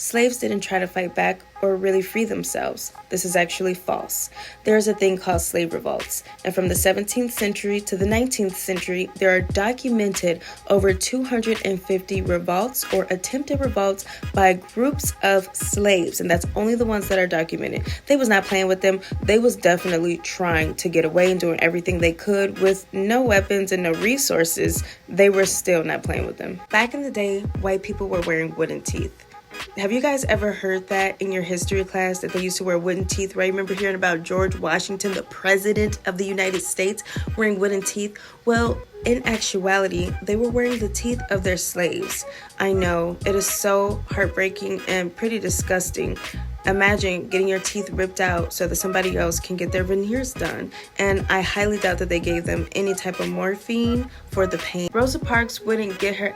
Slaves didn't try to fight back or really free themselves. This is actually false. There is a thing called slave revolts, and from the 17th century to the 19th century, there are documented over 250 revolts or attempted revolts by groups of slaves, and that's only the ones that are documented. They was not playing with them. They was definitely trying to get away and doing everything they could with no weapons and no resources. They were still not playing with them. Back in the day, white people were wearing wooden teeth. Have you guys ever heard that in your history class, that they used to wear wooden teeth, right? Remember hearing about George Washington, the president of the United States, wearing wooden teeth? Well, in actuality, they were wearing the teeth of their slaves. I know, it is so heartbreaking and pretty disgusting. Imagine getting your teeth ripped out so that somebody else can get their veneers done. And I highly doubt that they gave them any type of morphine for the pain. Rosa Parks wouldn't get her...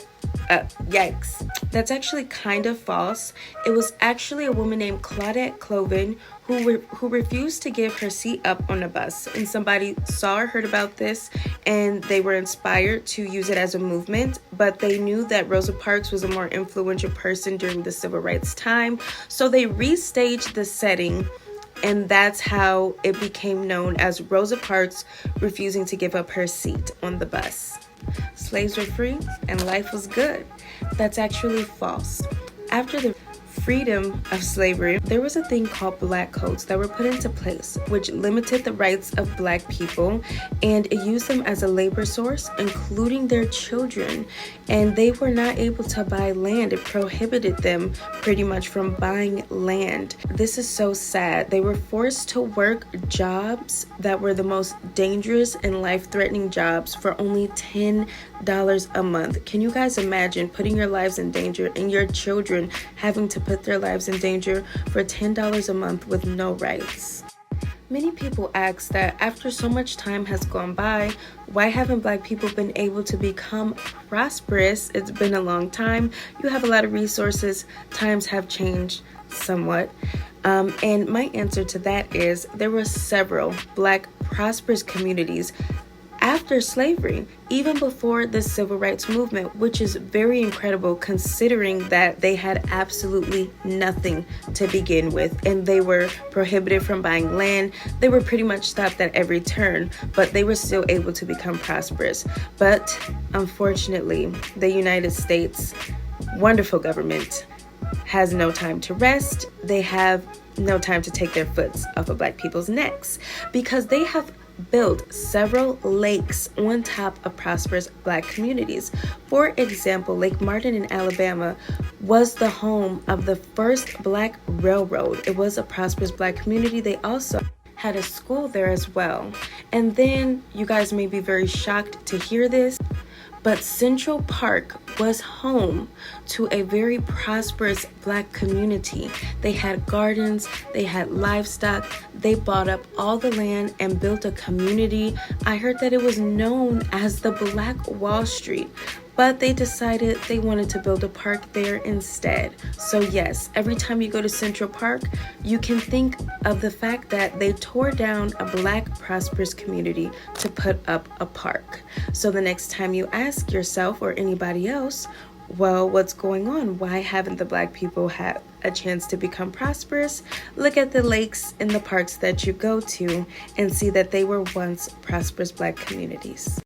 yikes. That's actually kind of false. It was actually a woman named Claudette Cloven who refused to give her seat up on the bus. And somebody saw or heard about this, and they were inspired to use it as a movement. But they knew that Rosa Parks was a more influential person during the civil rights time. So they restaged the setting, and that's how it became known as Rosa Parks refusing to give up her seat on the bus. Slaves were free and life was good. That's actually false. After the freedom of slavery, there was a thing called black codes that were put into place, which limited the rights of black people, and it used them as a labor source, including their children. And they were not able to buy land. It prohibited them pretty much from buying land. This is so sad. They were forced to work jobs that were the most dangerous and life-threatening jobs for only $10 a month. Can you guys imagine putting your lives in danger and your children having to put their lives in danger for $10 a month with no rights? Many people ask that after so much time has gone by, why haven't black people been able to become prosperous? It's been a long time. You have a lot of resources. Times have changed somewhat. And my answer to that is there were several black prosperous communities after slavery, even before the civil rights movement, which is very incredible considering that they had absolutely nothing to begin with, and they were prohibited from buying land. They were pretty much stopped at every turn, but they were still able to become prosperous. But unfortunately, the United States, wonderful government, has no time to rest. They have no time to take their foots off of black people's necks, because they have built several lakes on top of prosperous black communities. For example, Lake Martin in Alabama was the home of the first black railroad. It was a prosperous black community. They also had a school there as well. And then you guys may be very shocked to hear this, but Central Park was home to a very prosperous black community. They had gardens, they had livestock, they bought up all the land and built a community. I heard that it was known as the Black Wall Street, but they decided they wanted to build a park there instead. So yes, every time you go to Central Park, you can think of the fact that they tore down a black prosperous community to put up a park. So the next time you ask yourself or anybody else, well, what's going on? Why haven't the black people had a chance to become prosperous? Look at the lakes and the parks that you go to and see that they were once prosperous black communities.